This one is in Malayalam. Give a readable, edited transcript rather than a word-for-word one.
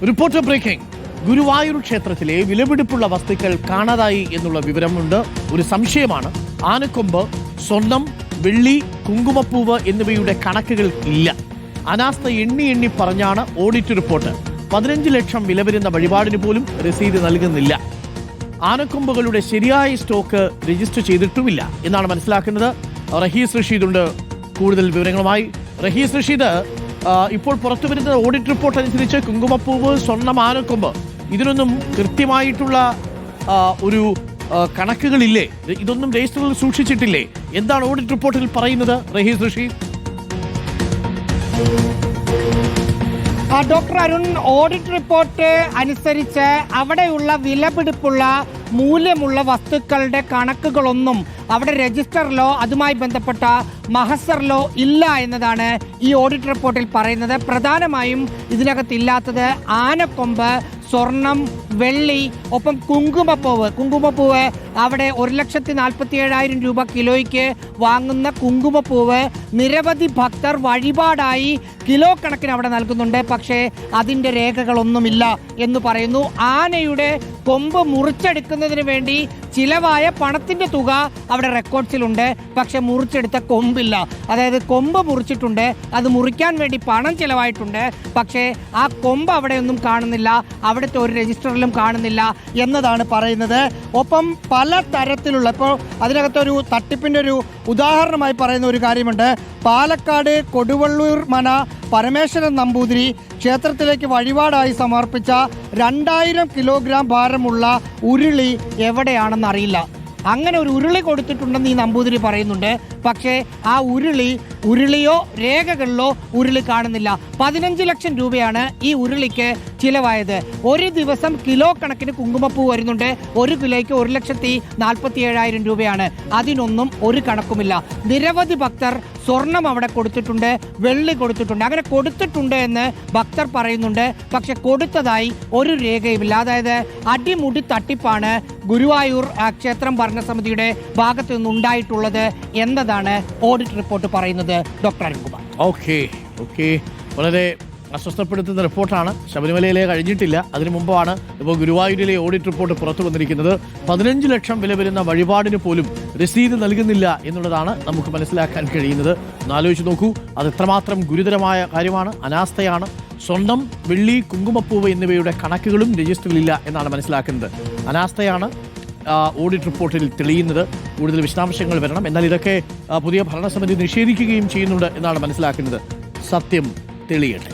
Reporter breaking. ഗുരുവായൂർ ക്ഷേത്രത്തിലെ വിലപിടിപ്പുള്ള വസ്തുക്കൾ കാണാതായി എന്നുള്ള വിവരമുണ്ട്. ഒരു സംശയമാണ്. ആനക്കൊമ്പ്, സ്വർണം, വെള്ളി, കുങ്കുമപ്പൂവ് എന്നിവയുടെ കണക്കുകൾ ഇല്ല. അനാസ്ഥ എണ്ണി പറഞ്ഞാണ് ഓഡിറ്റ് റിപ്പോർട്ട്. 15 ലക്ഷം വില വരുന്ന വഴിപാടിന് പോലും രസീത് നൽകുന്നില്ല. ആനക്കൊമ്പുകളുടെ ശരിയായ സ്റ്റോക്ക് രജിസ്റ്റർ ചെയ്തിട്ടുമില്ല എന്നാണ് മനസ്സിലാക്കുന്നത്. റഹീസ് റഷീദ് ഉണ്ട് കൂടുതൽ വിവരങ്ങളുമായി. റഹീസ് റഷീദ്, ഇപ്പോൾ പുറത്തുവരുന്ന ഓഡിറ്റ് റിപ്പോർട്ട് അനുസരിച്ച് കുങ്കുമപ്പൂവ്, സ്വർണം, ആനക്കൊമ്പ് ഇതിനൊന്നും കൃത്യമായിട്ടുള്ള ഒരു കണക്കുകളില്ലേ? ഇതൊന്നും രജിസ്റ്ററിൽ സൂക്ഷിച്ചിട്ടില്ലേ? എന്താണ് ഓഡിറ്റ് റിപ്പോർട്ടിൽ പറയുന്നത് Rahees Rasheed? Doctor Arun, audit report അനുസരിച്ച് അവിടെയുള്ള വിലപിടിപ്പുള്ള മൂല്യമുള്ള വസ്തുക്കളുടെ കണക്കുകളൊന്നും അവിടെ രജിസ്റ്ററിലോ അതുമായി ബന്ധപ്പെട്ട മഹസറിലോ ഇല്ല എന്നതാണ് ഈ ഓഡിറ്റ് റിപ്പോർട്ടിൽ പറയുന്നത്. പ്രധാനമായും ഇതിനകത്തില്ലാത്തത് ആനക്കൊമ്പ്, സ്വർണം, വെള്ളി, ഒപ്പം കുങ്കുമപ്പൂവ് അവിടെ 1,47,000 രൂപ കിലോയ്ക്ക് വാങ്ങുന്ന കുങ്കുമപ്പൂവ് നിരവധി ഭക്തർ വഴിപാടായി കിലോ കണക്കിന് അവിടെ നൽകുന്നുണ്ട്. പക്ഷേ അതിൻ്റെ രേഖകളൊന്നുമില്ല എന്ന് പറയുന്നു. ആനയുടെ കൊമ്പ് മുറിച്ചെടുക്കുന്നതിന് വേണ്ടി ചിലവായ പണത്തിൻ്റെ തുക അവിടെ റെക്കോർഡ്സിലുണ്ട്. പക്ഷെ മുറിച്ചെടുത്ത കൊമ്പില്ല. അതായത് കൊമ്പ് മുറിച്ചിട്ടുണ്ട്, അത് മുറിക്കാൻ വേണ്ടി പണം ചിലവായിട്ടുണ്ട്. പക്ഷേ ആ കൊമ്പ് അവിടെയൊന്നും കാണുന്നില്ല, അവിടുത്തെ ഒരു രജിസ്റ്ററിലും കാണുന്നില്ല എന്നതാണ് പറയുന്നത്. ഒപ്പം പല തരത്തിലുള്ള, ഇപ്പോൾ അതിനകത്തൊരു തട്ടിപ്പിൻ്റെ ഒരു ഉദാഹരണമായി പറയുന്ന ഒരു കാര്യമുണ്ട്. പാലക്കാട് കൊടുവള്ളൂർ മന പരമേശ്വരൻ നമ്പൂതിരി ക്ഷേത്രത്തിലേക്ക് വഴിപാടായി സമർപ്പിച്ച 2000 കിലോഗ്രാം ഭാരമുള്ള ഉരുളി എവിടെയാണെന്ന് അറിയില്ല. അങ്ങനെ ഒരു ഉരുളി കൊടുത്തിട്ടുണ്ടെന്ന് ഈ നമ്പൂതിരി പറയുന്നുണ്ട്. പക്ഷേ ആ ഉരുളിയോ രേഖകളിലോ ഉരുളി കാണുന്നില്ല. 15 ലക്ഷം രൂപയാണ് ഈ ഉരുളിക്ക് ചിലവായത്. ഒരു ദിവസം കിലോ കണക്കിന് കുങ്കുമപ്പൂ വരുന്നുണ്ട്. 1 കിലോയ്ക്ക് 1,47,000 രൂപയാണ്. അതിനൊന്നും ഒരു കണക്കുമില്ല. നിരവധി ഭക്തർ സ്വർണം അവിടെ കൊടുത്തിട്ടുണ്ട്, വെള്ളി കൊടുത്തിട്ടുണ്ട്. അങ്ങനെ കൊടുത്തിട്ടുണ്ട് എന്ന് ഭക്തർ പറയുന്നുണ്ട്. പക്ഷെ കൊടുത്തതായി ഒരു രേഖയുമില്ല. അതായത് അടിമുടി തട്ടിപ്പാണ് ഗുരുവായൂർ ക്ഷേത്രം ഭരണസമിതിയുടെ ഭാഗത്തു നിന്നുണ്ടായിട്ടുള്ളത് എന്നതാണ് ഓഡിറ്റ് റിപ്പോർട്ട് പറയുന്നത്. ഡോക്ടർ അരുൺകുമാർ. ഓക്കെ വളരെ അസ്വസ്ഥപ്പെടുത്തുന്ന റിപ്പോർട്ടാണ്. ശബരിമലയിലെ കഴിഞ്ഞിട്ടില്ല, അതിനു മുമ്പാണ് ഇപ്പോൾ ഗുരുവായൂരിലെ ഓഡിറ്റ് റിപ്പോർട്ട് പുറത്തു വന്നിരിക്കുന്നത്. 15 ലക്ഷം വില വരുന്ന വഴിപാടിന് പോലും രസീത് നൽകുന്നില്ല എന്നുള്ളതാണ് നമുക്ക് മനസ്സിലാക്കാൻ കഴിയുന്നത്. ഒന്ന് ആലോചിച്ച് നോക്കൂ, അത് എത്രമാത്രം ഗുരുതരമായ കാര്യമാണ്. അനാസ്ഥയാണ്. സ്വർണം, വെള്ളി, കുങ്കുമപ്പൂവ് എന്നിവയുടെ കണക്കുകളും രജിസ്റ്ററിലില്ല എന്നാണ് മനസ്സിലാക്കുന്നത്. അനാസ്ഥയാണ് ഓഡിറ്റ് റിപ്പോർട്ടിൽ തെളിയുന്നത്. കൂടുതൽ വിശദാംശങ്ങൾ വരണം. എന്നാൽ ഇതൊക്കെ പുതിയ ഭരണസമിതി നിഷേധിക്കുകയും ചെയ്യുന്നുണ്ട് എന്നാണ് മനസ്സിലാക്കുന്നത്. സത്യം തെളിയട്ടെ.